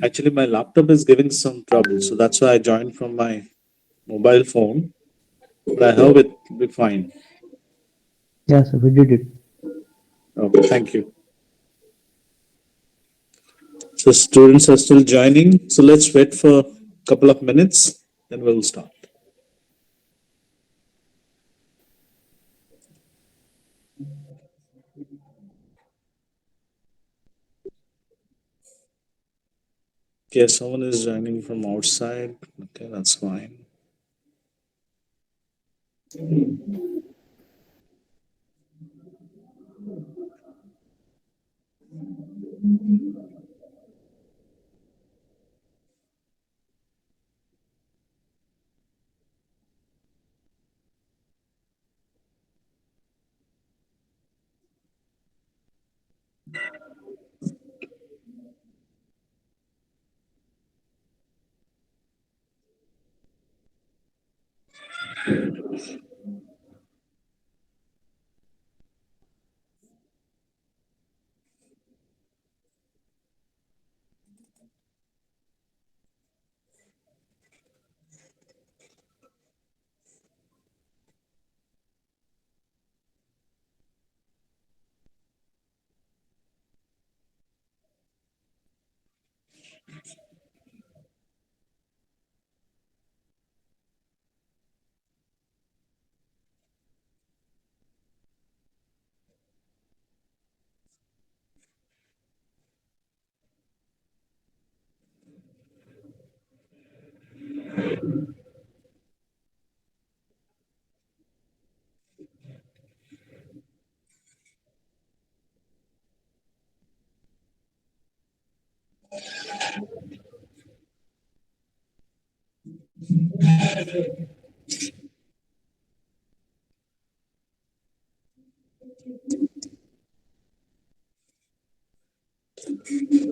Actually, my laptop is giving some trouble, so that's why I joined from my mobile phone. But I hope it will be fine. Yeah, sir, we did it. Okay, thank you. So students are still joining. So let's wait for a couple of minutes, then we'll start. Okay, someone is joining from outside. Okay, that's fine.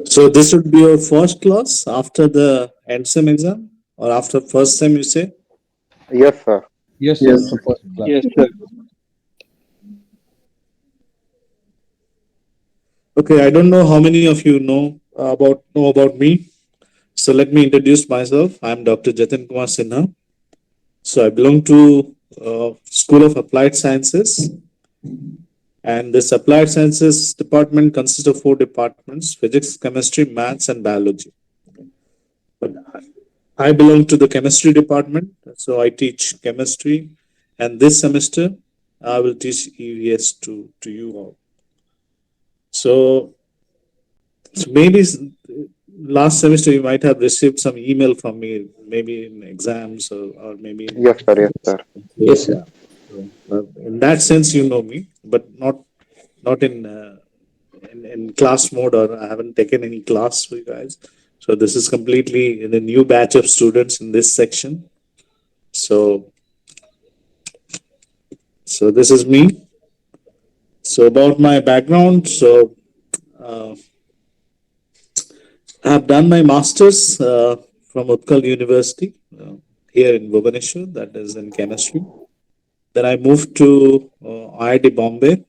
So this would be your first class after the end sem exam or after first sem, you say? Yes, sir. Yes, sir, Yes, the first class. yes, sir. Okay, I don't know how many of you know about me. So let me introduce myself. I'm Dr. Jatin Kumar Sinha. So I belong to School of Applied Sciences, and this Applied Sciences department consists of four departments: physics, chemistry, maths, and biology. But I belong to the chemistry department, so I teach chemistry, and this semester I will teach EVS to you all. So, so maybe last semester you might have received some email from me, maybe in exams or maybe in Yes, sir. Yes, sir. Yes, sir. yeah. So, in that sense, you know me, but not in class mode, or I haven't taken any class for you guys. So this is completely in a new batch of students in this section. So so this is me. So about my background, so uh, I have done my masters from Utkal University here in Bhubaneswar, that is in chemistry. Then I moved to IIT Bombay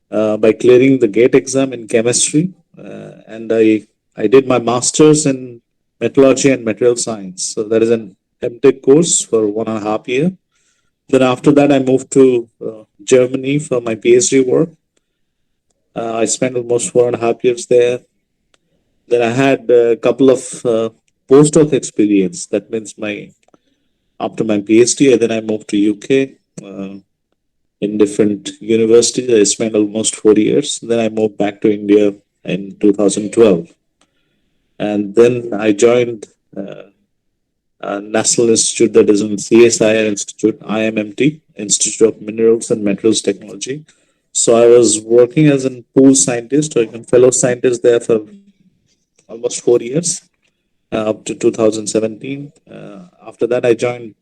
by clearing the GATE exam in chemistry, and I did my masters in metallurgy and material science. So that is an MTech course for 1.5 years. Then after that, I moved to Germany for my PhD work. I spent almost 4.5 years there. Then I had a couple of postdoc experience. That means my after my PhD, and then I moved to UK in different universities. I spent almost 4 years. Then I moved back to India in 2012, and then I joined a national institute that is in CSIR Institute, IMMT, Institute of Minerals and Metals Technology. So I was working as a pool scientist or even fellow scientist there for almost 4 years, up to 2017. After that, I joined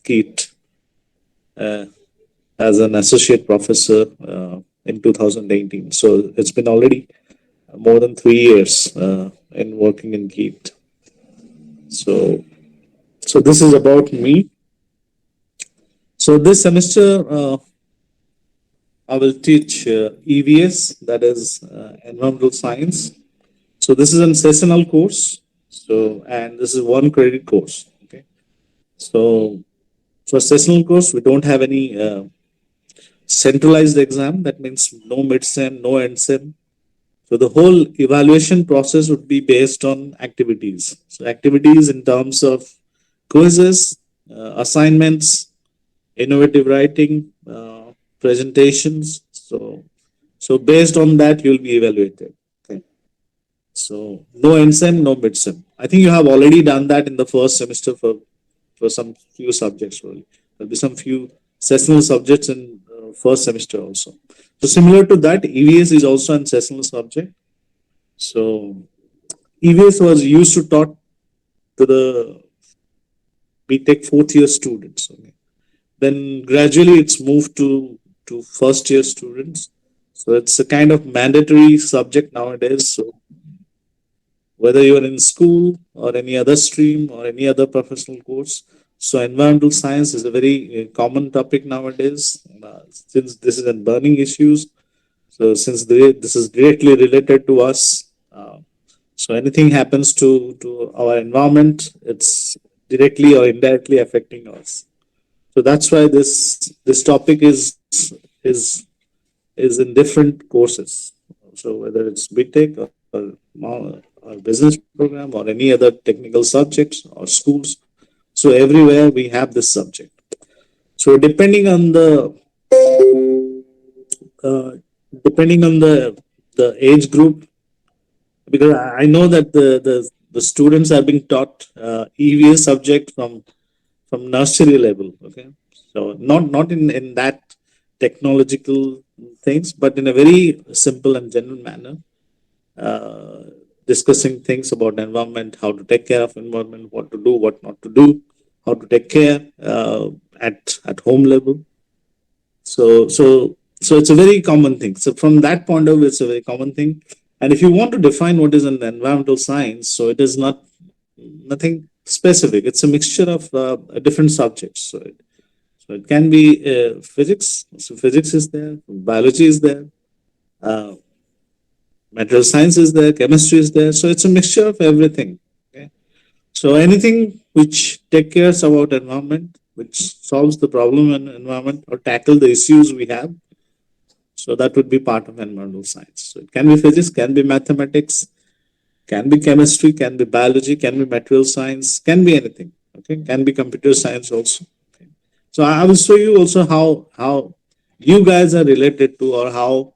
KEAT uh, as an associate professor in 2018. So it's been already more than 3 years in working in Geet. So, so this is about me. So this semester, I will teach EVS, that is Environmental Science. So this is a sessional course. So, and this is one credit course. Okay. So for sessional course, we don't have any centralized exam. That means no mid-sem, no end-sem. So the whole evaluation process would be based on activities. So activities in terms of quizzes, assignments, innovative writing, presentations. So based on that, you'll be evaluated. Okay. So no end-sem, no mid-sem. I think you have already done that in the first semester for some few subjects. Really, there'll be some few sessional subjects in first semester also. So similar to that, EVS is also a sessional subject. So EVS was used to taught to the BTech fourth year students. Okay. Then gradually it's moved to first year students. So it's a kind of mandatory subject nowadays. So whether you are in school or any other stream or any other professional course, so environmental science is a very common topic nowadays. Since this is a burning issues, so since this is directly related to us, so anything happens to our environment, it's directly or indirectly affecting us. So that's why this topic is is in different courses. So whether it's BTech or business program or any other technical subjects or schools, so everywhere we have this subject. So uh, depending on the age group, because I know that the students are being taught EVS subject from nursery level. Okay, so not in that technological things, but in a very simple and general manner, uh, discussing things about environment, how to take care of environment, what to do, what not to do, how to take care at home level. So it's a very common thing. So from that point of view, it's a very common thing. And if you want to define what is an environmental science, so it is not nothing specific. It's a mixture of different subjects. So it can be physics. So physics is there, biology is there, uh, material science is there, chemistry is there. So it's a mixture of everything. Okay? So anything which take cares about environment, which solves the problem in environment or tackle the issues we have, so that would be part of environmental science. So it can be physics, can be mathematics, can be chemistry, can be biology, can be material science, can be anything. Okay, can be computer science also. Okay. So I will show you also how you guys are related to, or how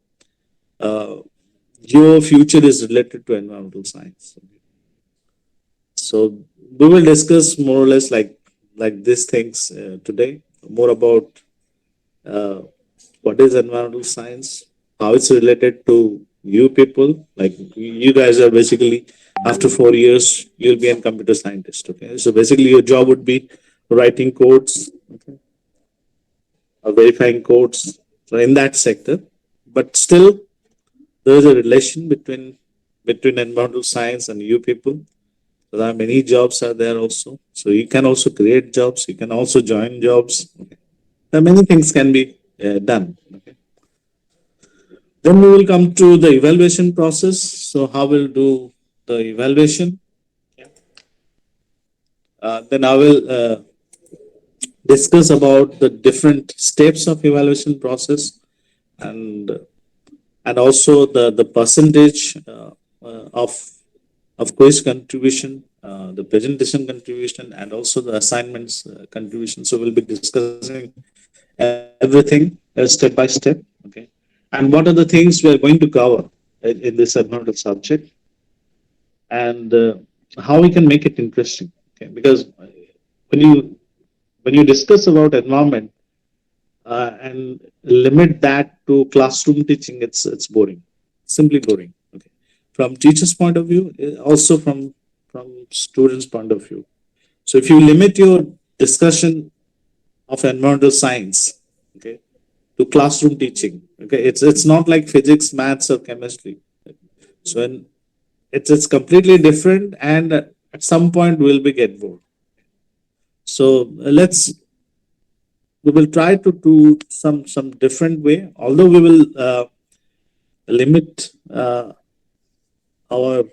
uh, your future is related to environmental science. So we will discuss more or less like these things today. More about uh, what is environmental science, how it's related to you people. Like you guys are basically after 4 years you'll be a computer scientist. Okay, so basically your job would be writing codes, okay, or verifying codes. So in that sector, but still there is a relation between environmental science and you people. So there are many jobs are there also. So you can also create jobs. You can also join jobs. Okay. There are many things can be done. Okay. Then we will come to the evaluation process. So how we'll do the evaluation. Then I will discuss about the different steps of evaluation process, and and also the percentage of quiz contribution, the presentation contribution, and also the assignments contribution. So we'll be discussing everything step by step. Okay, and what are the things we are going to cover in this environmental subject, and how we can make it interesting. Okay, because when you discuss about environment and limit that to classroom teaching, it's boring, simply boring. Okay, from teachers' point of view, also from students' point of view. So if you limit your discussion of environmental science, okay, to classroom teaching, okay, it's not like physics, maths, or chemistry. So when it's completely different, and at some point we'll be get bored. So we will try to do some different way. Although we will limit our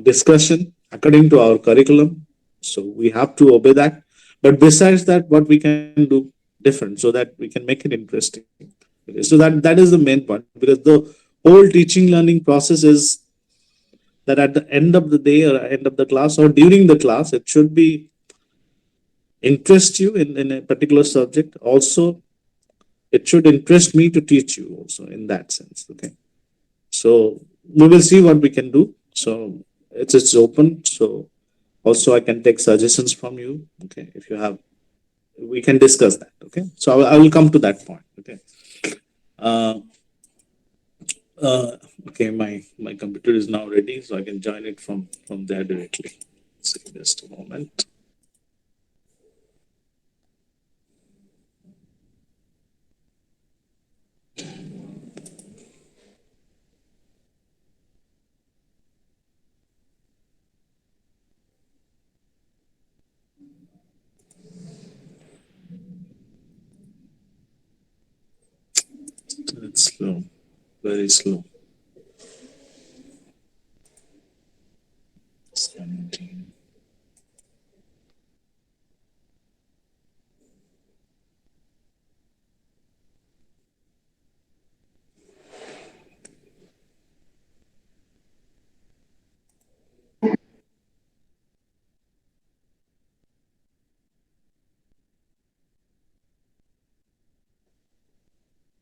discussion according to our curriculum, so we have to obey that. But besides that, what we can do different so that we can make it interesting. Okay, so that is the main point, because the whole teaching learning process is that at the end of the day or end of the class or during the class, it should be interest you in a particular subject. Also, it should interest me to teach you also in that sense. Okay. So we will see what we can do. So it's open. So also I can take suggestions from you. Okay. If you have, we can discuss that. Okay. So I will come to that point. Okay. Uh, uh, okay. My computer is now ready, so I can join it from there directly. So just a moment. It's slow, very slow. 17.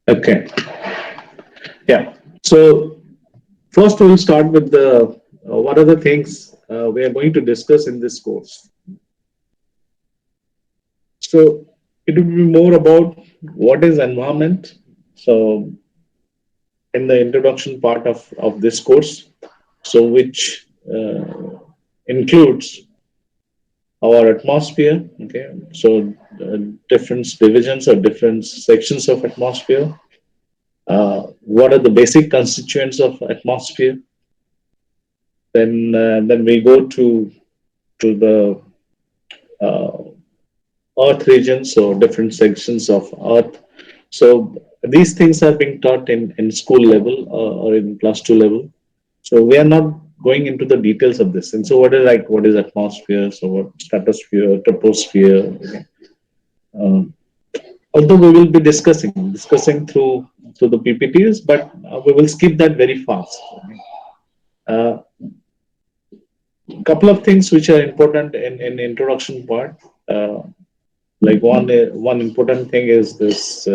Okay. Yeah. So first, we'll start with the what are the things we are going to discuss in this course. So it will be more about what is environment. So in the introduction part of this course, so which includes our atmosphere. Okay. So different divisions or different sections of atmosphere. What are the basic constituents of atmosphere? Then we go to the uh, Earth regions, so different sections of Earth. So these things are being taught in school level or in plus two level. So we are not going into the details of this. And so what is atmosphere? So what stratosphere, troposphere? Okay. Um, Although we will be discussing through the PPTs, but we will skip that very fast. A couple of things which are important in introduction part. Uh, like one important thing is this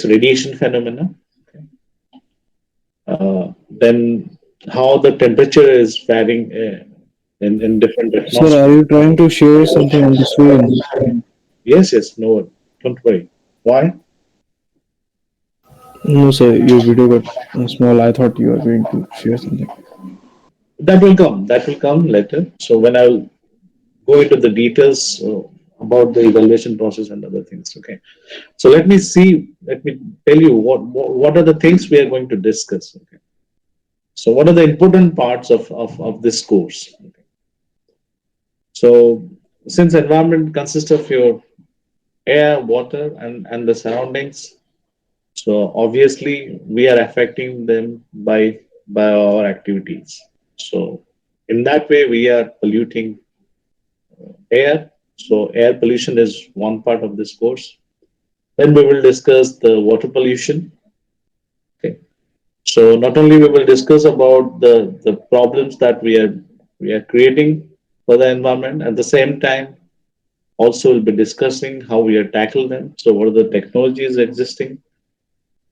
radiation phenomena. Then how the temperature is varying in different Sir, are atmosphere. you trying to share something on the screen? Yes, yes, no, don't worry. Why? No, sir, your video got small. I thought you were going to share something. That will come. That will come later. So when I'll go into the details about the evaluation process and other things. Okay. So let me see. Let me tell you what are the things we are going to discuss. Okay. So what are the important parts of this course? Okay. So since environment consists of your air, water, and the surroundings, so obviously we are affecting them by our activities. So in that way, we are polluting air. So air pollution is one part of this course. Then we will discuss the water pollution. Okay. So not only we will discuss about the problems that we are creating for the environment, at the same time also we'll be discussing how we are tackle them. So what are the technologies existing,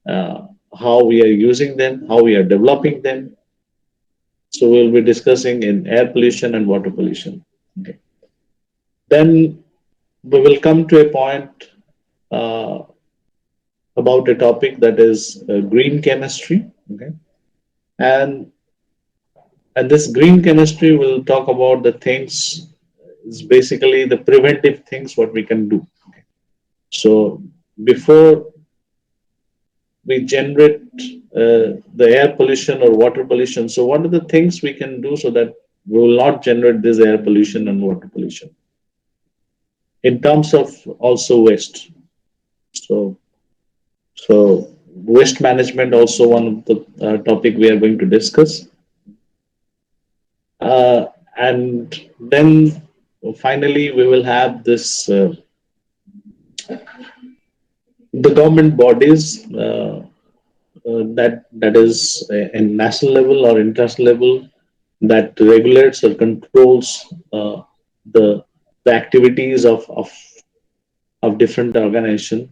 uh, how we are using them, how we are developing them. So we'll be discussing in air pollution and water pollution. Okay. Then we will come to a point uh, about a topic that is green chemistry. Okay. And and this green chemistry will talk about the things, is basically the preventive things what we can do. So before we generate the air pollution or water pollution. So, what are the things we can do so that we will not generate this air pollution and water pollution? In terms of also waste. So, so waste management also one of the topic we are going to discuss. And then finally we will have this the government bodies that is in national level or international level that regulates or controls the the activities of different organization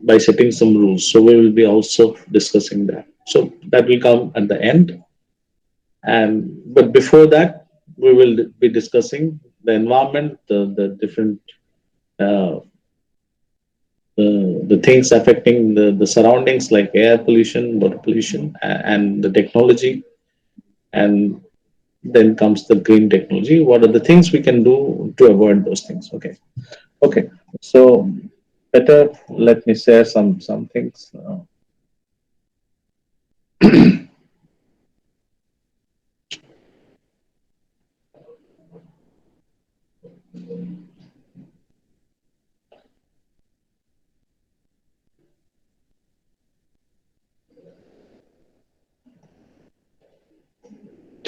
by setting some rules. So we will be also discussing that. So that will come at the end. And but before that, we will be discussing the environment, the different uh, the things affecting the surroundings like air pollution, water pollution, and the technology. And then comes the green technology. What are the things we can do to avoid those things? Okay. Okay. So better let me share some things.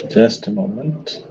Just a moment.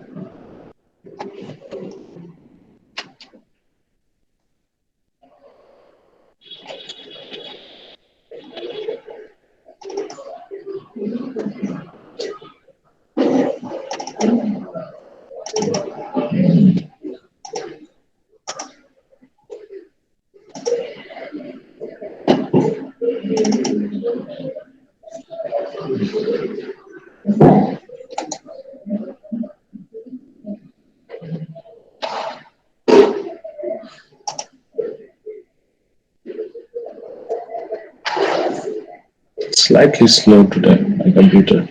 Slightly slow today, my computer.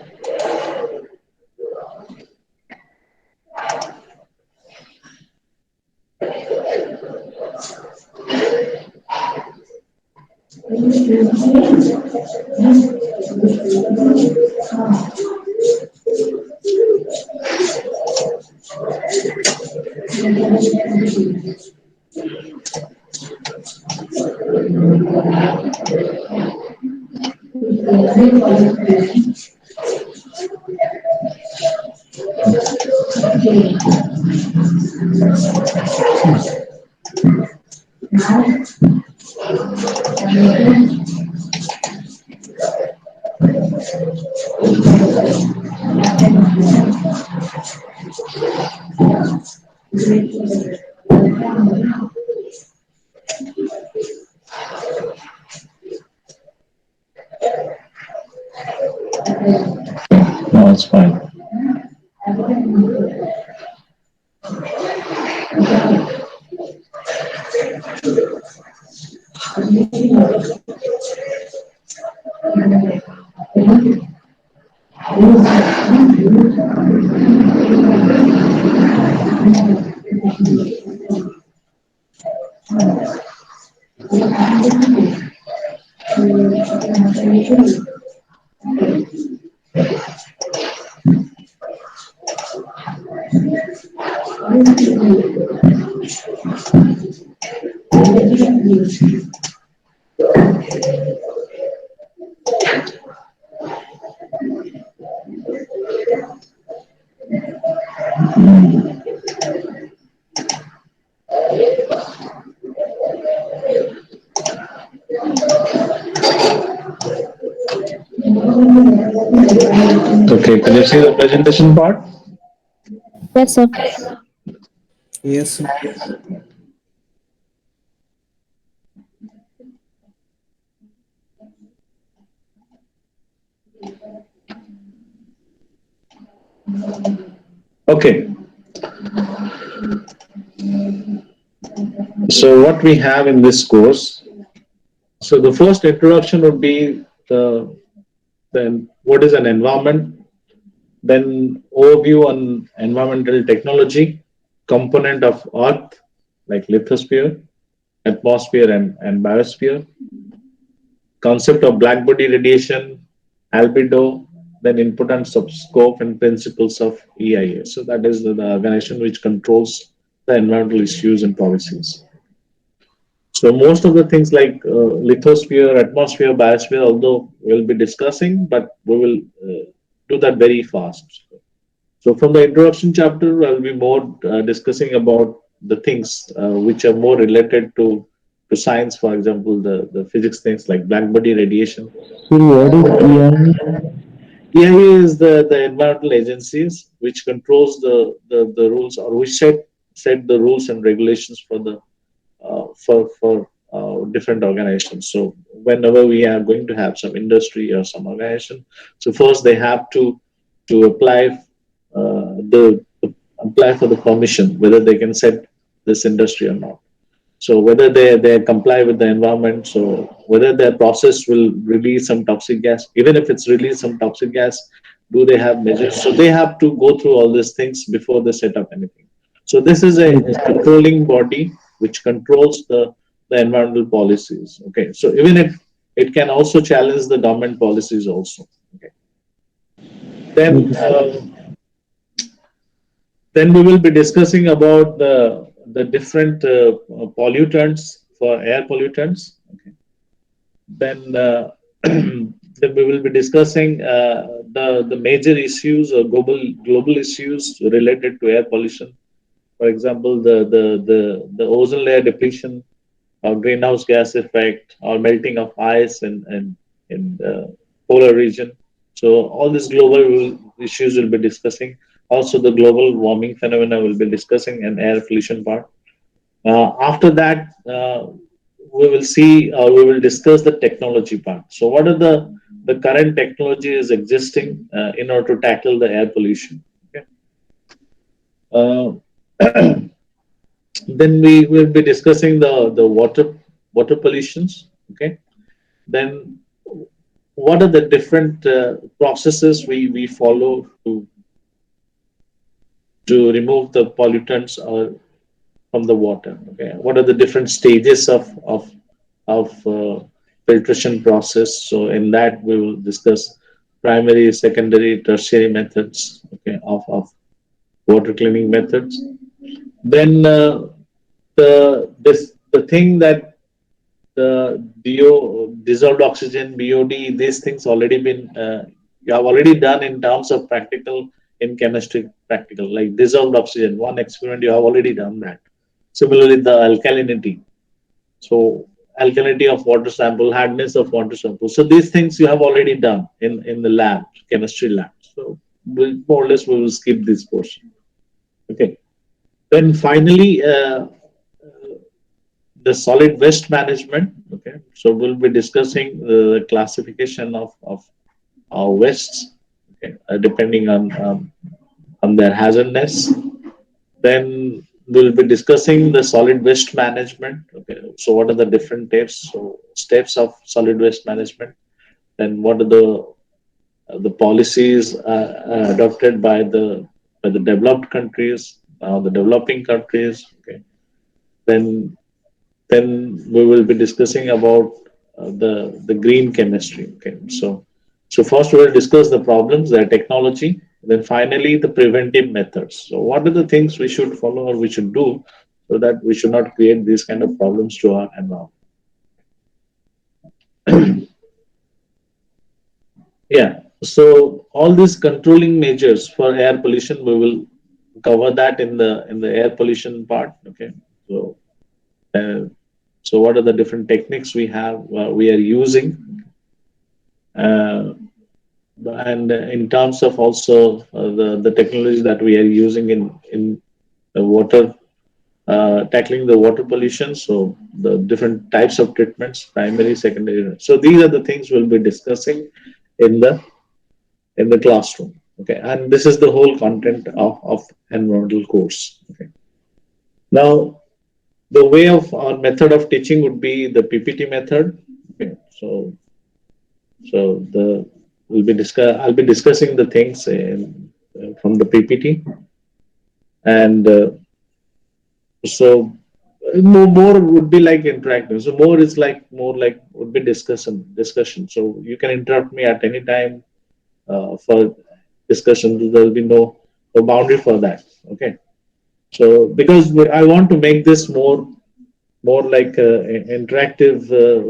No, it's fine. Okay, can you see the presentation part? Yes, sir. Yes, sir. Okay. So what we have in this course. So the first introduction would be the then what is an environment, then overview on environmental technology, component of Earth like lithosphere, atmosphere, and biosphere. concept of black body radiation, albedo, then importance of scope and principles of EIA. So that is the organization which controls the environmental issues and policies. So most of the things like lithosphere, atmosphere, biosphere, although we'll be discussing, but we will do that very fast. So from the introduction chapter, I'll be more discussing about the things which are more related to science. For example, the physics things like black body radiation. So what is EIA? EIA is the environmental agencies which controls the rules or which set the rules and regulations for the for different organizations. So whenever we are going to have some industry or some organization, so first they have to the apply for the permission whether they can set this industry or not. So whether they comply with the environment, so whether their process will release some toxic gas, even if it's released some toxic gas, do they have measures? So they have to go through all these things before they set up anything. So this is a controlling body which controls the environmental policies. Okay, so even if it can also challenge the government policies also. Okay, then Okay. then we will be discussing about the different pollutants for air pollutants. Okay. Then then we will be discussing the major issues or global issues related to air pollution. For example, the ozone layer depletion, or greenhouse gas effect, or melting of ice in the polar region. So all these issues will be discussing. Also, the global warming phenomena will be discussing, and air pollution part. After that, we will see or we will discuss the technology part. So, what are the current technologies existing in order to tackle the air pollution? Okay. Uh, then we will be discussing the water pollutions. Okay. Then what are the different processes we follow to remove the pollutants or from the water? Okay, what are the different stages of filtration process? So in that we will discuss primary, secondary, tertiary methods. Okay, of water cleaning methods. Then the thing that the dissolved oxygen, BOD, these things already been you have already done in terms of practical in chemistry practical, like dissolved oxygen. One experiment you have already done that. Similarly, the alkalinity. So alkalinity of water sample, hardness of water sample. So these things you have already done in the lab, chemistry lab. So more or less we will skip this portion. Okay. Then finally, the solid waste management. Okay, so we'll be discussing the classification of our wastes, okay, depending on their hazardness. Then we'll be discussing the solid waste management. Okay, so what are the different steps? So steps of solid waste management. Then what are the policies adopted by the developed countries, the developing countries. Okay, then we will be discussing about the green chemistry. Okay, so first we will discuss the problems, the technology, then finally the preventive methods. So what are the things we should follow or we should do so that we should not create these kind of problems to our environment. Yeah. So all these controlling measures for air pollution, we will cover that in the air pollution part. Okay. So uh, so what are the different techniques we are using, uh, and in terms of also the technology that we are using in the water, tackling the water pollution. So the different types of treatments, primary, secondary. So these are the things we'll be discussing in the classroom. Okay, and this is the whole content of environmental course. Okay. Now the way of our method of teaching would be the PPT method. Okay. So the we'll be discuss. I'll be discussing the things from the PPT, and so more would be like interactive. So more is like more like would be discussion. So you can interrupt me at any time for discussion. There will be no boundary for that. Okay. So because I want to make this more like interactive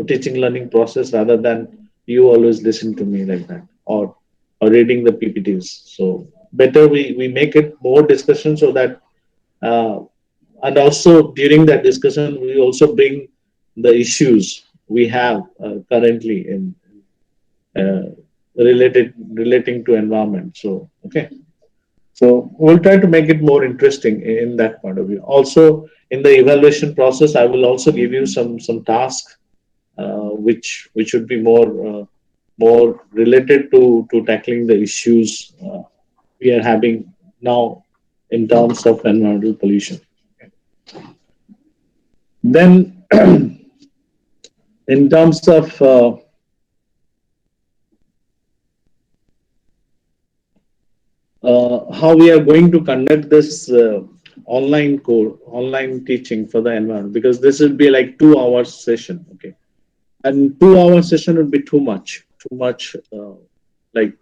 teaching learning process rather than you always listen to me like that or reading the PPTs. So better we make it more discussion so that uh, and also during that discussion we also bring the issues we have currently in uh, relating to environment. So okay. So we'll try to make it more interesting in that point of view. Also, in the evaluation process, I will also give you some tasks which would be more related to tackling the issues we are having now in terms of environmental pollution. Then, in terms of how we are going to conduct this online teaching for the environment, because this will be like 2 hours session. Okay, and 2 hour session would be too much like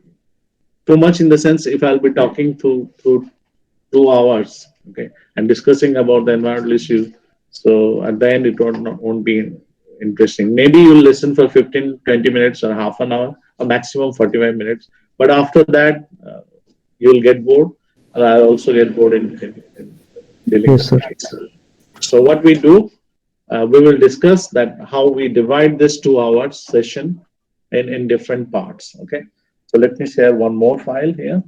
too much in the sense if I'll be talking to 2 hours, okay, and discussing about the environmental issues. So at the end, it won't be interesting. Maybe you'll listen for 15, 20 minutes or half an hour, or maximum 45 minutes. But after that, you'll get bored, and I'll also get bored in dealing Yes, with the sir. things. So what we do, we will discuss that how we divide this 2 hours session in different parts. Okay. So let me share one more file here.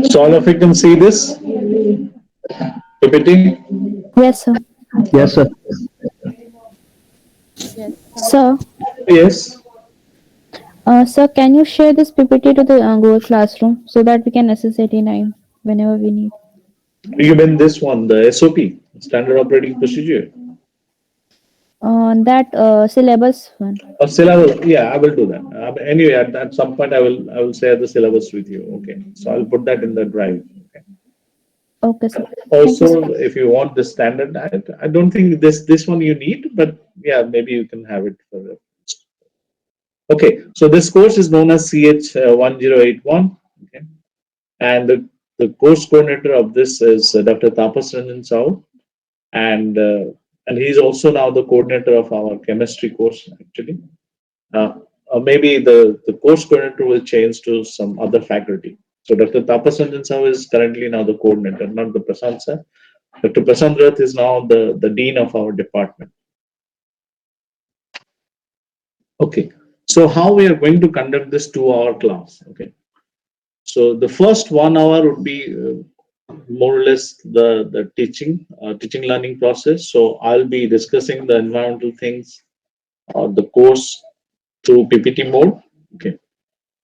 So all of you can see this PPT. Yes, sir. Yes, sir. Sir, Yes. sir, can you share this PPT to the Google Classroom so that we can access it anytime whenever we need? You mean this one, the SOP, Standard Operating Procedure? That syllabus one. Or syllabus? Yeah, I will do that. Anyway, at some point, I will share the syllabus with you. Okay. So I'll put that in the drive. Okay. Okay, sir. Thank you, sir. Also, if you want the standard, I don't think this one you need, but yeah, maybe you can have it for the. Okay. So this course is known as CH 1081. Okay. And the course coordinator of this is Dr. Tapas Ranjan Sahu, and he's also now the coordinator of our chemistry course actually. Uh, Maybe the course coordinator will change to some other faculty. So Dr. Tapas Ranjan Sahu is currently now the coordinator, not the Prasant sir. Dr. Prasant Rath is now the dean of our department. Okay. So how we are going to conduct this 2 hour class? Okay. So the first 1 hour would be more or less the teaching learning process. So I'll be discussing the environmental things, the course through PPT mode. Okay.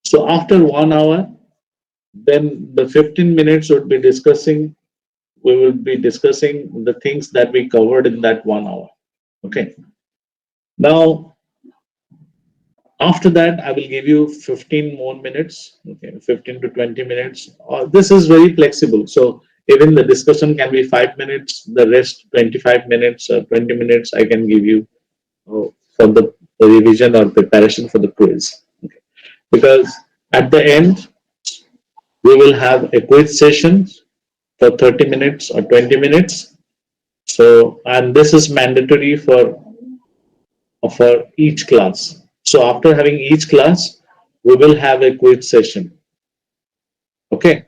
So after 1 hour, then the 15 minutes would be discussing. We will be discussing the things that we covered in that 1 hour. Okay. Now after that, I will give you 15 more minutes. Okay, 15 to 20 minutes. This is very flexible. So even the discussion can be 5 minutes. The rest 25 minutes or 20 minutes I can give you for the revision or preparation for the quiz. Okay. Because at the end we will have a quiz session for 30 minutes or 20 minutes. So and this is mandatory for each class. So after having each class, we will have a quiz session. Okay.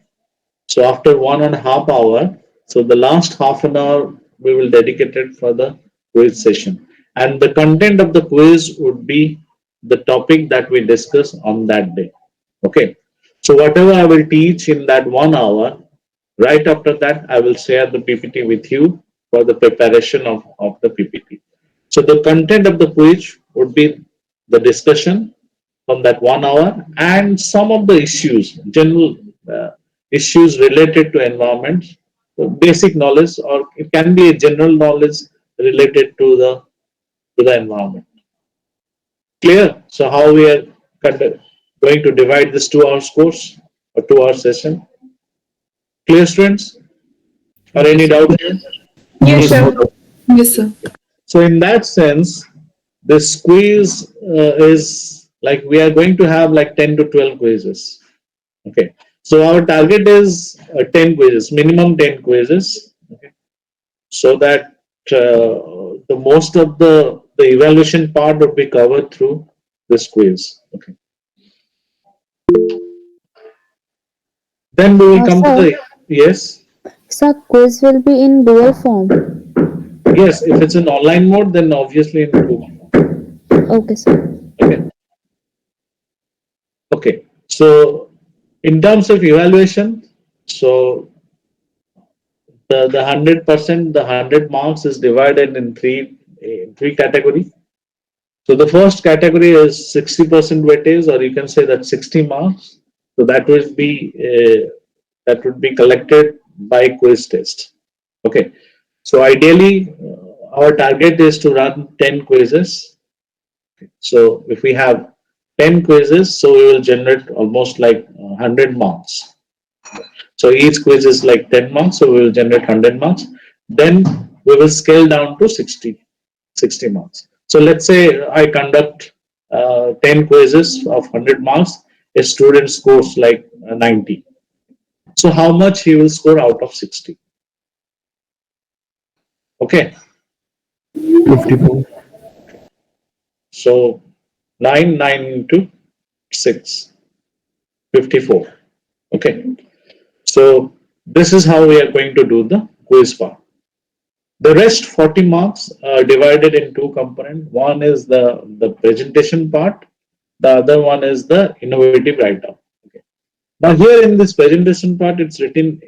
So after 1.5 hours, so the last half an hour we will dedicate it for the quiz session. And the content of the quiz would be the topic that we discuss on that day. Okay. So whatever I will teach in that 1 hour, right after that, I will share the PPT with you for the preparation of the PPT. So the content of the quiz would be the discussion from that 1 hour and some of the issues, general issues related to environment, so basic knowledge, or it can be a general knowledge related to the to the environment. Clear? So how we are going to divide this 2 hours course or 2 hour session? Clear, students? Or any doubt here? Yes, No sir. doubt. Yes, sir. So in that sense, this quiz is like we are going to have like 10 to 12 quizzes. Okay. So our target is 10 quizzes, minimum 10 quizzes. Okay. So that the most of the evaluation part would be covered through this quiz. Okay. Then we will come to Sir, the yes. sir, quiz will be in dual form. Yes, if it's in online mode, then obviously in Google. Okay, sir. Okay. Okay. So in terms of evaluation, so the 100%, the 100 marks is divided in three categories. So the first category is 60% weightage, or you can say that 60 marks. So that would be collected by quiz test. Okay. So ideally, our target is to run 10 quizzes. So if we have 10 quizzes, so we will generate almost like 100 marks. So each quiz is like 10 marks, so we will generate 100 marks. Then we will scale down to 60 marks. So let's say I conduct 10 quizzes of 100 marks, a student scores like 90. So how much he will score out of 60? Okay. 54. So 9 into 6, 54. Okay. So this is how we are going to do the quiz part. The rest 40 marks are divided in two components. One is the presentation part. The other one is the innovative write-up. Okay. Now here in this presentation part, it's written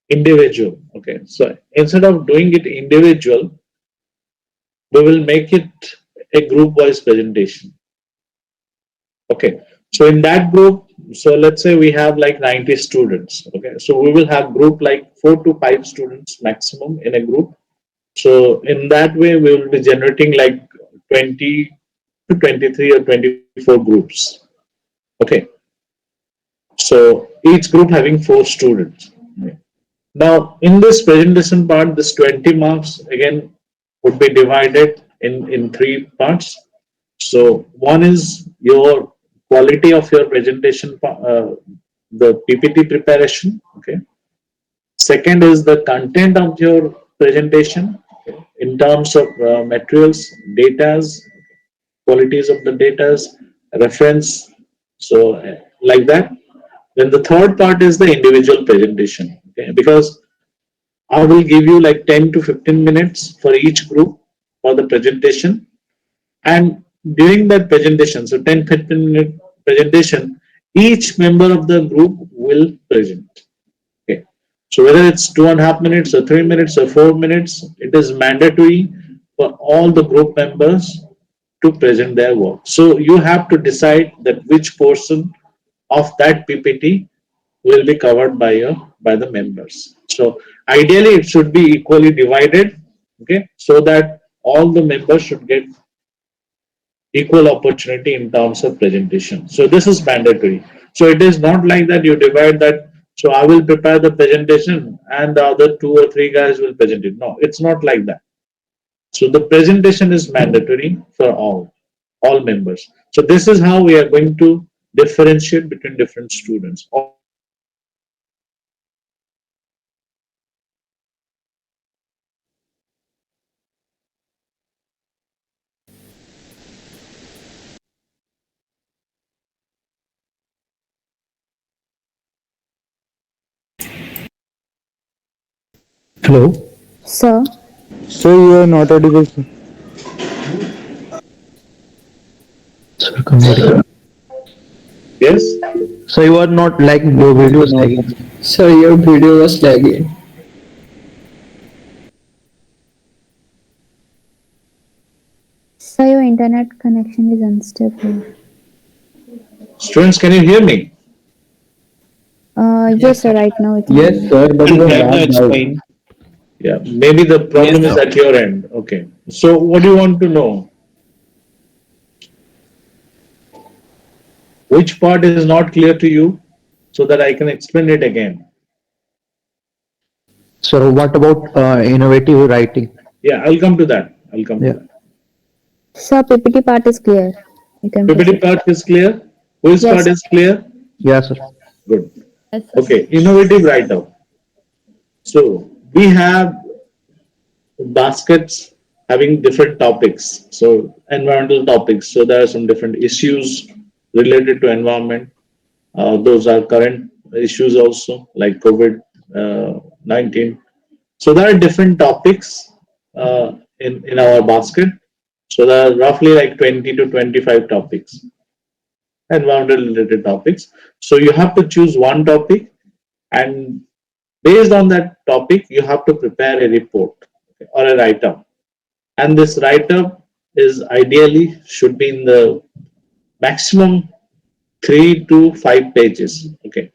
individual. Okay. So instead of doing it individual, we will make it a group-wise presentation. Okay. So in that group, so let's say we have like 90 students. Okay. So we will have group like 4 to 5 students maximum in a group. So in that way, we will be generating like 20 to 23 or 24 groups. Okay. So each group having 4 students. Now in this presentation part, this 20 marks again would be divided in 3 parts. So one is your quality of your presentation, the PPT preparation. Okay. Second is the content of your presentation in terms of materials, datas, qualities of the datas, reference. So like that. Then the third part is the individual presentation. Okay? Because I will give you like 10 to 15 minutes for each group for the presentation. And during that presentation, so 10-15 minute presentation, each member of the group will present. Okay. So whether it's 2.5 minutes or 3 minutes or 4 minutes, it is mandatory for all the group members to present their work. So you have to decide that which portion of that PPT will be covered by the members. So ideally it should be equally divided, okay, so that all the members should get equal opportunity in terms of presentation. So this is mandatory. So it is not like that you divide that. So I will prepare the presentation and the other 2 or 3 guys will present it. No, it's not like that. So the presentation is mandatory for all members. So this is how we are going to differentiate between different students. Hello. Sir, Sir, you are not audible. Sir, come here. Yes. So you are not like your video is lagging. Sir, your video was lagging. sir, your internet connection is unstable. Students, can you hear me? Yes, sir. Right now it's Yes, fine. sir, but you are Right now lagged it's out. fine. Yeah, maybe the problem Yes, is sir. at your end. Okay. So what do you want to know? Which part is not clear to you so that I can explain it again? Sir, what about innovative writing? Yeah, I'll come to that. I'll come to Yeah. that. Sir, PPT part is clear. You can PPT proceed. part is clear? Which Yes, part sir. is clear? Yeah, sir. Good. Yes, sir. Okay, innovative write-up. So we have baskets having different topics. So environmental topics. So there are some different issues related to environment. Those are current issues also, like COVID 19. So there are different topics in our basket. So there are roughly like 20 to 25 topics, environmental related topics. So you have to choose one topic, and based on that topic, you have to prepare a report, okay, or a write up. And this write up is ideally should be in the maximum 3 to 5 pages. Okay.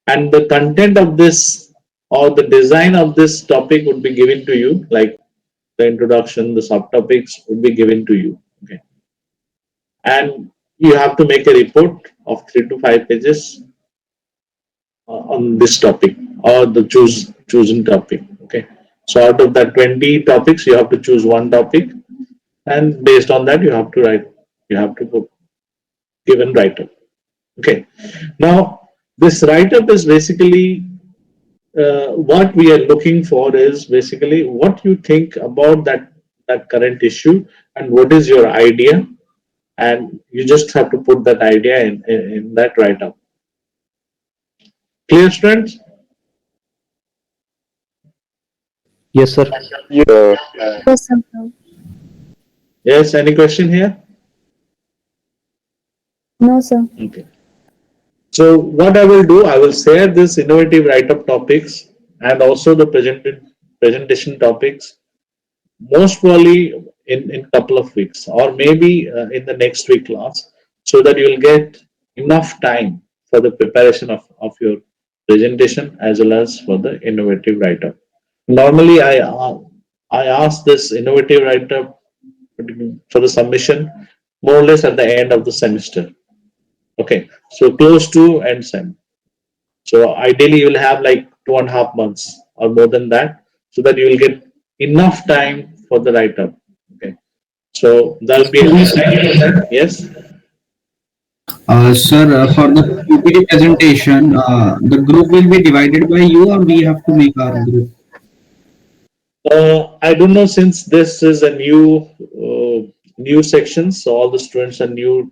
And the content of this or the design of this topic would be given to you, like the introduction, the subtopics would be given to you. Okay. And you have to make a report of 3 to 5 pages on this topic or the chosen topic. Okay. So out of that 20 topics, you have to choose one topic, and based on that, you have to write. You have to put given write up. Okay. Now this write up is basically what we are looking for is basically what you think about that current issue and what is your idea, and you just have to put that idea in that write up. Clear, students? Yes, sir. Yeah. Yes, sir. Yes. Any question here? No, sir. Okay. So what I will do, I will share this innovative write up topics and also the presentation topics most probably in couple of weeks, or maybe in the next week class, so that you will get enough time for the preparation of your presentation as well as for the innovative write-up. Normally I ask this innovative write-up for the submission more or less at the end of the semester. Okay, so close to end sem. So ideally, you will have like 2.5 months or more than that, so that you will get enough time for the write up. Okay, so there'll be enough time. Yes. Sir, for the PPT presentation, the group will be divided by you, or we have to make our group? I don't know, since this is a new section, so all the students are new.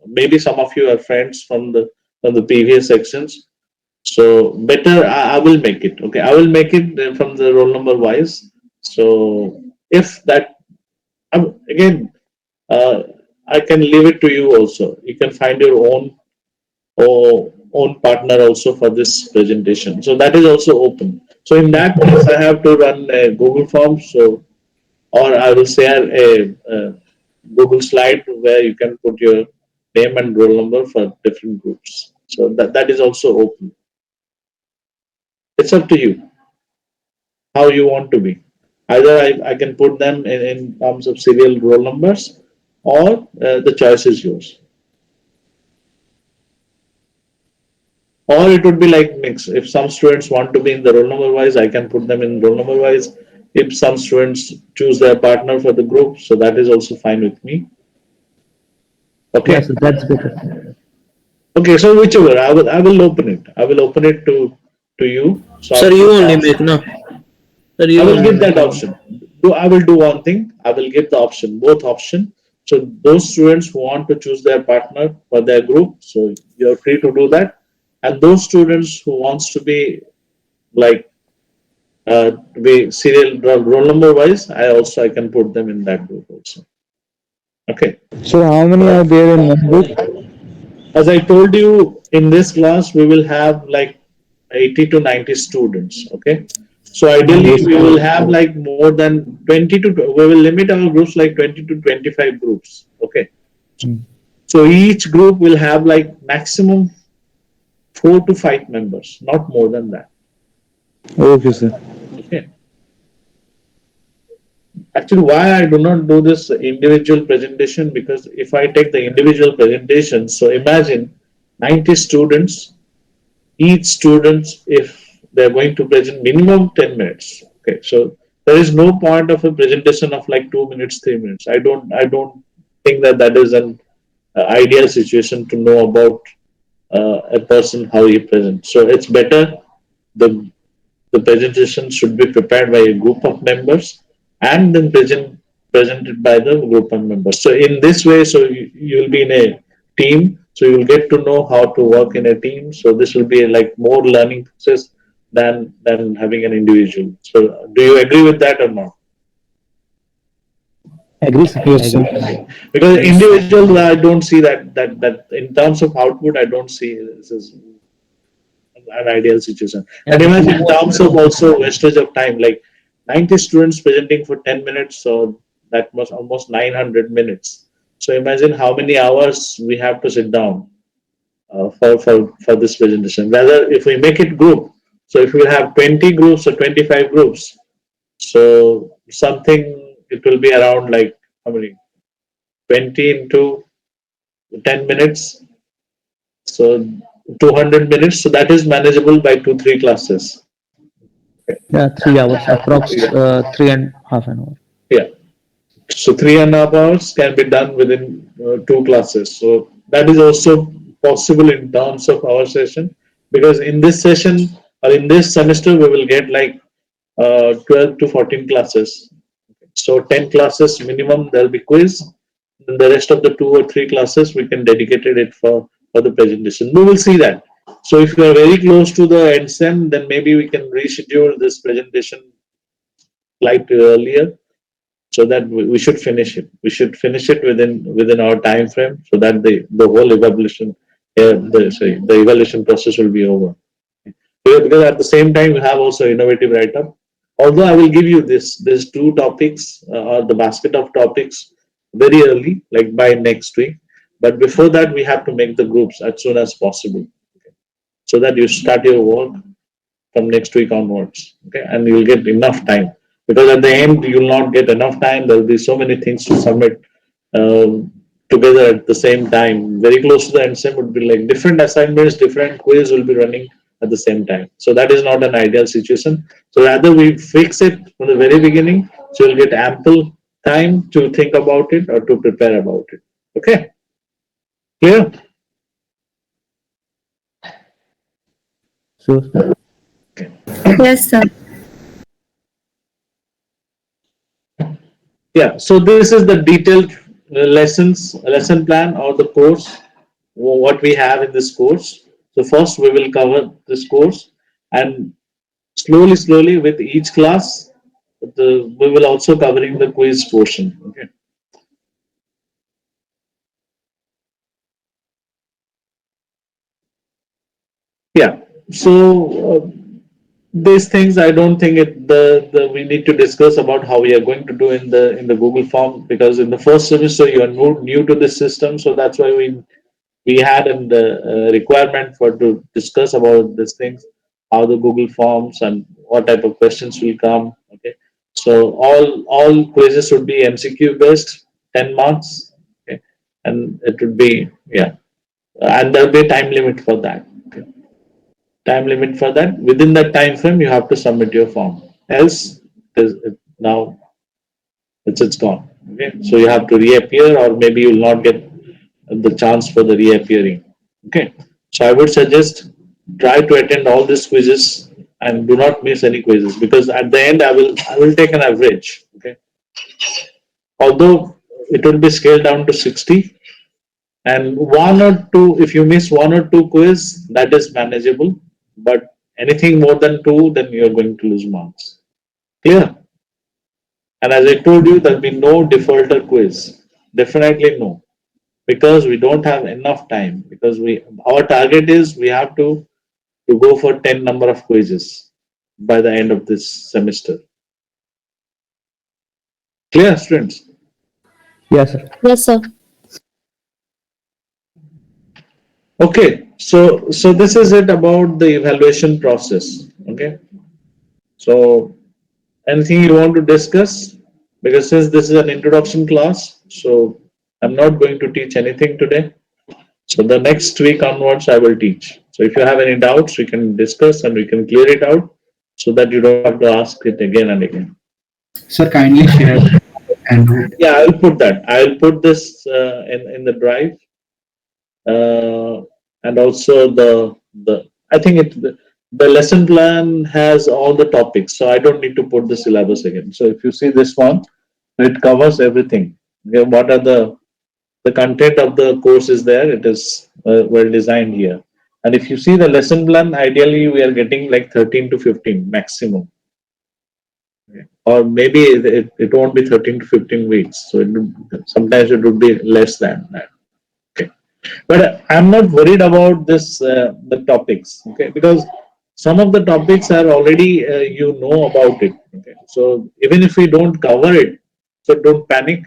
Maybe some of you are friends from the previous sections. So better, I will make it. Okay, I will make it from the roll number wise. So if that again, uh, I can leave it to you also. You can find your own partner also for this presentation. So that is also open. So in that case, I have to run a Google form. So or I will share a Google slide where you can put your name and roll number for different groups. So that is also open. It's up to you how you want to be. Either I can put them in terms of serial roll numbers, or the choice is yours. Or it would be like mix. If some students want to be in the roll number wise, I can put them in roll number wise. If some students choose their partner for the group, so that is also fine with me. Yes, Okay. sir. That's better. Okay. So whichever, I will open it. I will open it to you. So Sir, you only make no. Sir, I you will only give make. that option. I will do one thing. I will give the option, both option. So those students who want to choose their partner for their group, so you're free to do that. And those students who wants to like be serial roll number wise, I can put them in that group also. Okay. So how many are there in one group? As I told you, in this class we will have like 80 to 90 students. Okay. So ideally Yes. we will have like more than 20 to we will limit our groups like 20 to 25 groups. Okay. Hmm. So each group will have like maximum 4 to 5 members, not more than that. Okay, sir. Okay. Actually, why I do not do this individual presentation, because if I take the individual presentation, so imagine 90 students, each student, if they're going to present minimum 10 minutes. Okay, so there is no point of a presentation of like 2 minutes, 3 minutes. I don't think that that is an ideal situation to know about a person how he presents. So it's better the the presentation should be prepared by a group of members and then presented by the group of members. So in this way, so you'll be in a team. So you'll get to know how to work in a team. So this will be like more learning process than having an individual. So do you agree with that or not? Agree, sir. Yes, sir. Agree. Because individual, I don't see that in terms of output, I don't see this is an ideal situation. And imagine in terms of also wastage of time, like 90 students presenting for 10 minutes, so that was almost 900 minutes. So imagine how many hours we have to sit down for this presentation. Whether if we make it group, so if we have 20 groups or 25 groups, so something it will be around like how many 20 into 10 minutes, so 200 minutes. So that is manageable by 2 3 classes. Yeah, 3 hours, approx Yeah. 3.5 hours. Yeah. So 3.5 hours can be done within 2 classes. So that is also possible in terms of our session, because in this session or in this semester we will get like 12 to 14 classes. So 10 classes minimum there will be quiz. Then the rest of the 2 or 3 classes we can dedicate it for the presentation. We will see that. So if you are very close to the end sem, then maybe we can reschedule this presentation slightly earlier so that we should finish it. We should finish it within our time frame so that the whole evaluation, the evaluation process will be over. Because at the same time, we have also innovative write up. Although I will give you these 2 topics or the basket of topics very early, like by next week. But before that, we have to make the groups as soon as possible, so that you start your work from next week onwards. Okay, and you'll get enough time, because at the end you'll not get enough time. There'll be so many things to submit together at the same time. Very close to the end sem would be like different assignments, different quiz will be running at the same time. So that is not an ideal situation. So rather we fix it from the very beginning, so you'll get ample time to think about it or to prepare about it. Okay, clear? So, Yes, sir. Yeah, so this is the detailed lesson plan or the course, what we have in this course. So first we will cover this course, and slowly with each class, we will also covering the quiz portion. Okay. Yeah. So these things I don't think the we need to discuss about how we are going to do in the Google form, because in the first semester you are new to this system, so that's why we had a requirement for to discuss about these things, how the Google Forms and what type of questions will come. Okay, so all quizzes should be MCQ based, 10 marks. Okay, and it would be, yeah, and there'll be a time limit for that. Okay. Time limit for that. Within that time frame, you have to submit your form. Else, now it's gone. Okay, so you have to reappear, or maybe you'll not get the chance for the reappearing. Okay, so I would suggest try to attend all these quizzes and do not miss any quizzes, because at the end I will take an average. Okay, although it will be scaled down to 60, and one or two, if you miss one or two quiz, that is manageable, but anything more than two, then you're going to lose marks. Clear? And as I told you, there'll be no defaulter quiz. Definitely no, because we don't have enough time. Because our target is we have to go for 10 number of quizzes by the end of this semester. Clear, students? yeah, sir. Yes, sir. Okay, so this is it about the evaluation process. Okay, so anything you want to discuss? Because since this is an introduction class, so I'm not going to teach anything today. So the next week onwards, I will teach. So if you have any doubts, we can discuss and we can clear it out so that you don't have to ask it again and again. Sir, kindly share the handbook. Yeah, I will put that. I will put this in the drive, and also the I think the lesson plan has all the topics, so I don't need to put the syllabus again. So if you see this one, it covers everything. Okay, what are the content of the course is there? It is well designed here. And if you see the lesson plan, ideally we are getting like 13 to 15 maximum. Okay. Or maybe it won't be 13 to 15 weeks. So sometimes it would be less than that. Okay. But I'm not worried about this, the topics. Okay. Because some of the topics are already, you know about it. Okay. So even if we don't cover it, so don't panic.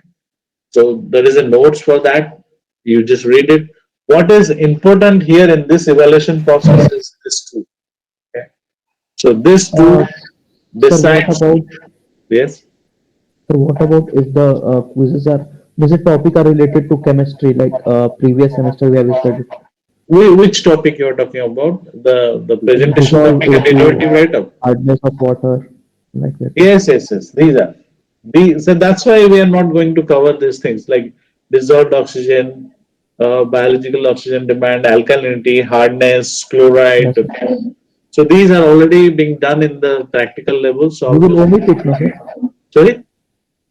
So there is a notes for that. You just read it. What is important here in this evaluation process is this two. Okay. So this two Sir, decides. Yes. what about if the quizzes are, does the topic are related to chemistry, like previous semester we have studied? Which topic you are talking about? The presentation Dissolve topic and into innovative write-up. hardness of water, like that. Yes, yes, yes. These are. So that's why we are not going to cover these things like dissolved oxygen, biological oxygen demand, alkalinity, hardness, chloride. Yes, sir. Okay. So these are already being done in the practical level. So We will omit it, no, sir? sorry.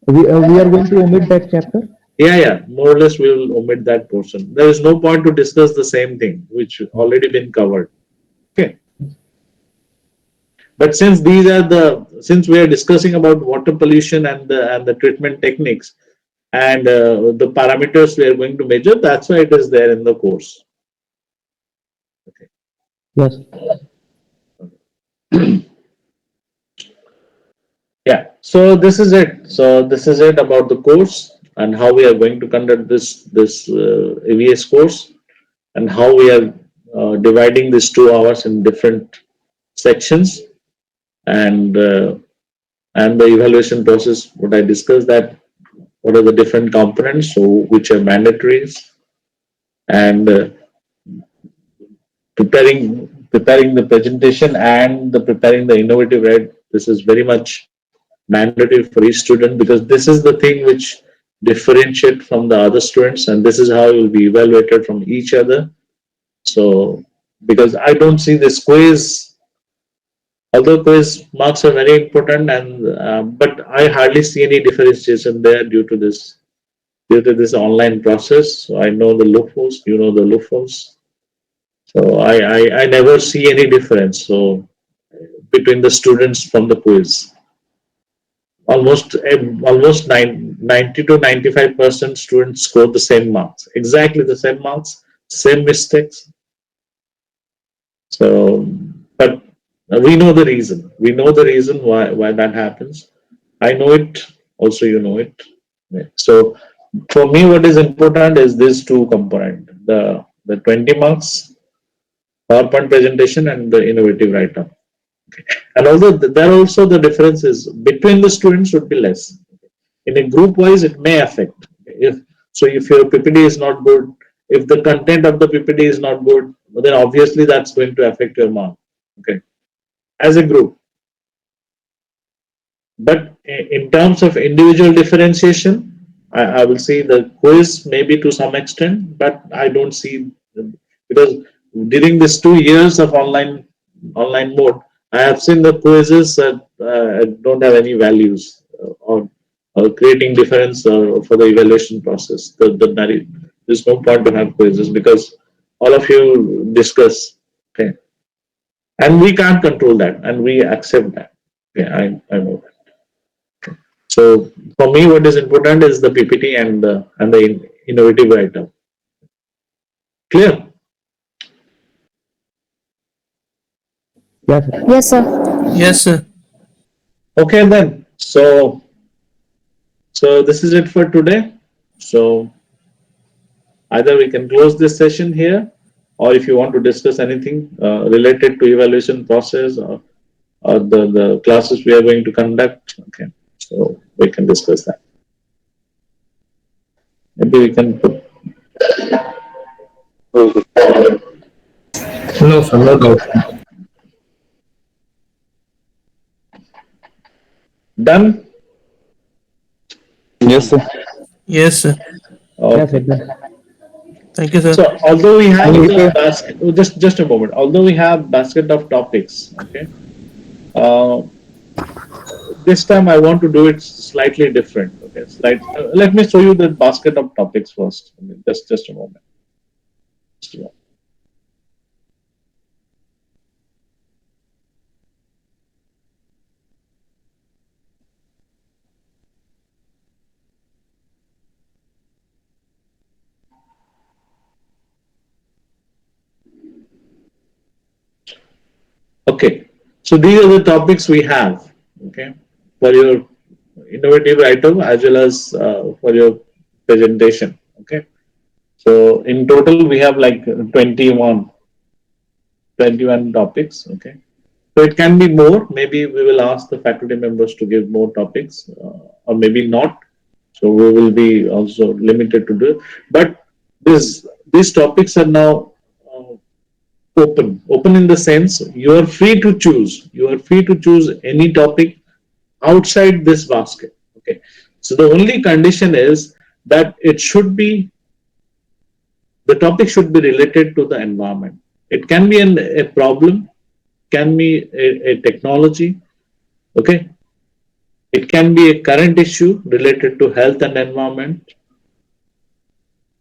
We are going to omit that chapter. Yeah, yeah. More or less, we will omit that portion. There is no point to discuss the same thing which already been covered. Okay. But since we are discussing about water pollution and the treatment techniques and the parameters we are going to measure, that's why it is there in the course. Okay. Yes. Yeah. So this is it. So this is it about the course and how we are going to conduct this AVS course and how we are dividing these 2 hours in different sections and the evaluation process. What I discussed, that what are the different components, so which are mandatories, and preparing the presentation and preparing the innovative read. This is very much mandatory for each student because this is the thing which differentiate from the other students, and this is how you will be evaluated from each other. So because I don't see this quiz, although quiz marks are very important, and but I hardly see any differentiation there due to this online process. So I know the loopholes, you know the loopholes. So I never see any difference. So between the students from the quiz, almost 90 to 95% students score the same marks, exactly the same marks, same mistakes. So, but we know the reason. We know the reason why that happens. I know it. Also, you know it. Yeah. So, for me, what is important is these two component: the 20 marks PowerPoint presentation and the innovative write-up. And although there also the differences between the students would be less. In a group wise, it may affect. If your PPT is not good, if the content of the PPT is not good, then obviously that's going to affect your mark. Okay, as a group. But in terms of individual differentiation, I will say the quiz maybe to some extent, but I don't see, because during these 2 years of online mode, I have seen the quizzes that don't have any values or creating difference for the evaluation process. There's no point to have quizzes because all of you discuss, okay, and we can't control that, and we accept that. Okay, I know that. So for me, what is important is the PPT and the innovative write-up. Clear? Yes, sir. Yes, sir. Yes, sir. Okay then. So this is it for today. So either we can close this session here, or if you want to discuss anything related to evaluation process or the classes we are going to conduct, okay, so we can discuss that. Maybe we can put Okay. No, sir, no doubt. Done? Yes, sir. Yes, sir. Yeah, sir. Okay. Done. Thank you, sir. So although we have Thank the you. basket, just a moment. Although we have basket of topics, okay. Uh, this time I want to do it slightly different. Okay, let me show you the basket of topics first. I mean, just a moment. Just a moment. Okay, so these are the topics we have. Okay, for your innovative item as well as for your presentation. Okay, so in total we have like 21 topics. Okay, so it can be more. Maybe we will ask the faculty members to give more topics, or maybe not. So we will be also limited to do it. But these topics are now open in the sense you are free to choose. You are free to choose any topic outside this basket. Okay. So the only condition is that it should be the topic should be related to the environment. It can be a problem, can be a technology. Okay. It can be a current issue related to health and environment.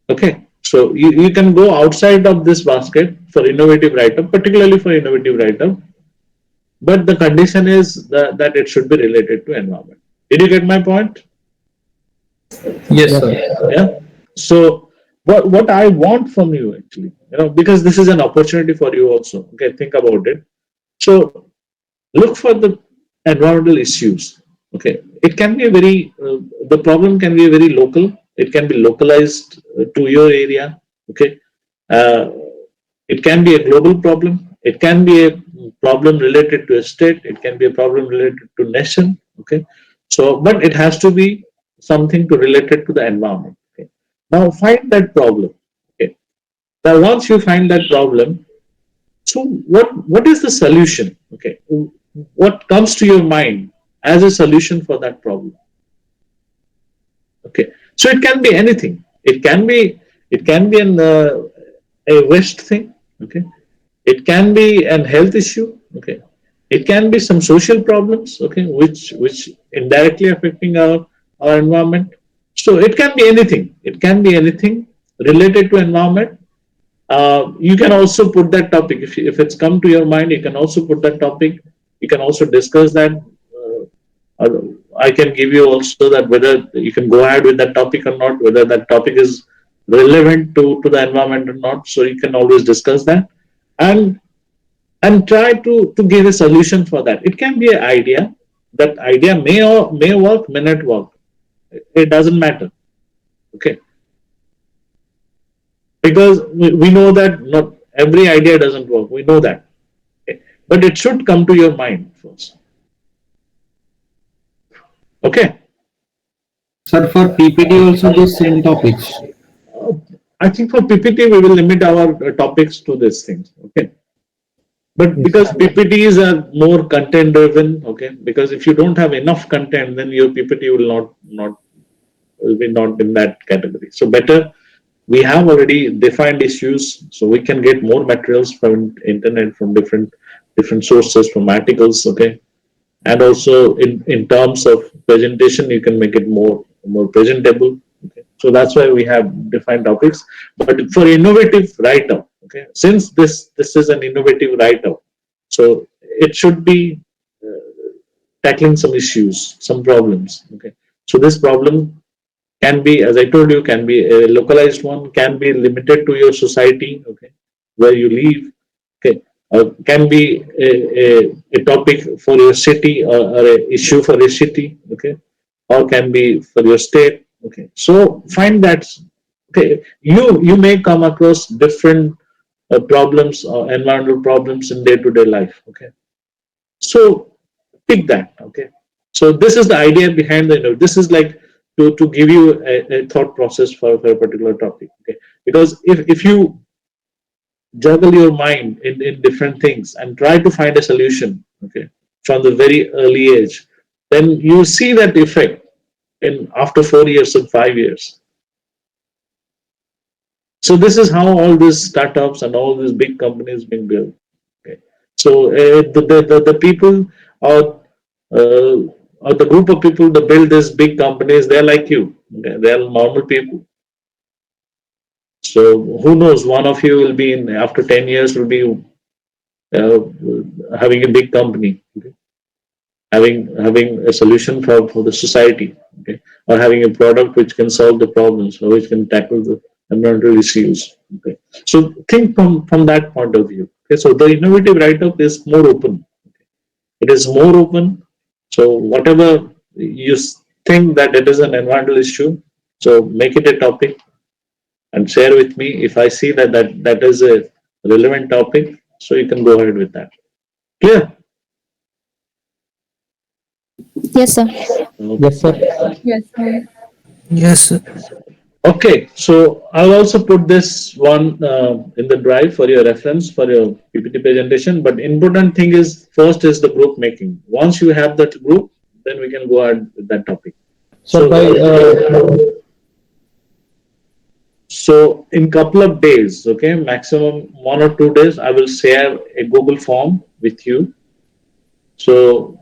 Okay. So you can go outside of this basket for innovative write-up, particularly for innovative write-up, but the condition is that it should be related to environment. Did you get my point? Yes, Yes, sir. sir. Yeah. So what I want from you actually, because this is an opportunity for you also. Okay, think about it. So look for the environmental issues. Okay, it can be a very the problem can be very local. It can be localized to your area. Okay, uh, it can be a global problem. It can be a problem related to a state. It can be a problem related to nation. Okay, so but it has to be something to related to the environment. Okay, now find that problem. Okay, now once you find that problem, so what is the solution? Okay, what comes to your mind as a solution for that problem? Okay, so it can be anything. It can be a waste thing. Okay, it can be an health issue. Okay, it can be some social problems. Okay, which indirectly affecting our environment. So it can be anything. It can be anything related to environment. You can also put that topic if it's come to your mind. You can also put that topic. You can also discuss that. I can give you also that whether you can go ahead with that topic or not, whether that topic is relevant to the environment or not. So you can always discuss that and and try to give a solution for that. It can be an idea. That idea may work, may not work. It doesn't matter. Okay, because we know that not every idea doesn't work. We know that. Okay? But it should come to your mind first. Okay. Sir, for PPT also those same topics. Uh, I think for PPT we will limit our topics to these things. Okay. But Yes, because sir. PPTs are more content driven, okay. Because if you don't have enough content, then your PPT will be not in that category. So better we have already defined issues, so we can get more materials from internet from different sources from articles. Okay, and also in terms of presentation you can make it more presentable. Okay, so that's why we have defined topics. But for innovative write-up, okay, since this is an innovative write-up, so it should be tackling some issues, some problems. Okay, so this problem can be, as I told you, can be a localized one, can be limited to your society. Okay, where you live. Okay, can be a topic for your city, or a issue for a city. Okay, or can be for your state. Okay, so find that. Okay, you may come across different problems or environmental problems in day-to-day life. Okay, so pick that. Okay, so this is the idea behind this is like to give you a thought process for a particular topic. Okay, because if you juggle your mind in different things and try to find a solution, okay, from the very early age, then you see that effect in after 4 years and 5 years. So this is how all these startups and all these big companies being built. Okay. So the people uh, or the group of people that build these big companies, they're like you. Okay. They're normal people. So who knows? One of you will be in after 10 years will be uh, having a big company, okay? having a solution for the society, okay? Or having a product which can solve the problems or which can tackle the environmental issues. Okay. So think from that point of view. Okay. So the innovative write-up is more open. It is more open. So whatever you think that it is an environmental issue, so make it a topic and share with me. If I see that is a relevant topic, so you can go ahead with that. Clear? Yes, sir. Yes, sir. Yes, sir. Yes, sir. Okay, so I'll also put this one in the drive for your reference for your PPT presentation. But important thing is first is the group making. Once you have that group, then we can go ahead with that topic. So by So in couple of days, okay, maximum 1 or 2 days, I will share a Google form with you. So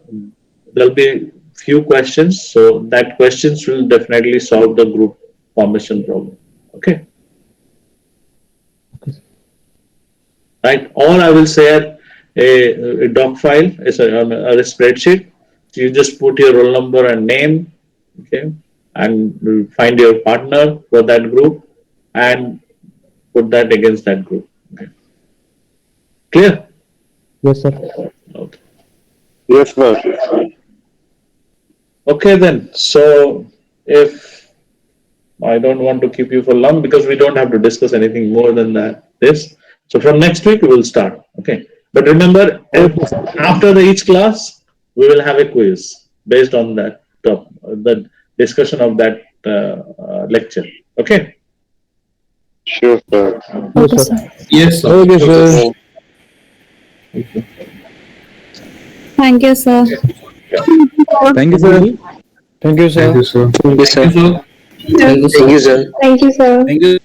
there'll be few questions. So that questions will definitely solve the group formation problem. Okay. Right. Or I will share a doc file, a spreadsheet. So you just put your roll number and name, okay, and find your partner for that group and put that against that group. Okay. Clear? yes, sir. Okay. Yes, sir. Okay then. So if I don't want to keep you for long because we don't have to discuss anything more than that. This. So from next week we will start. Okay. But remember, after each class we will have a quiz based on that the discussion of that lecture. Okay. Sure, sir. Yes, Okay, sir. sir. Yes, sir. Okay, sir. Thank you, sir. Thank you, sir. Thank you, sir. Thank you, sir. Thank you, sir. Thank you, sir. Thank you, sir. Thank you, sir. Thank you.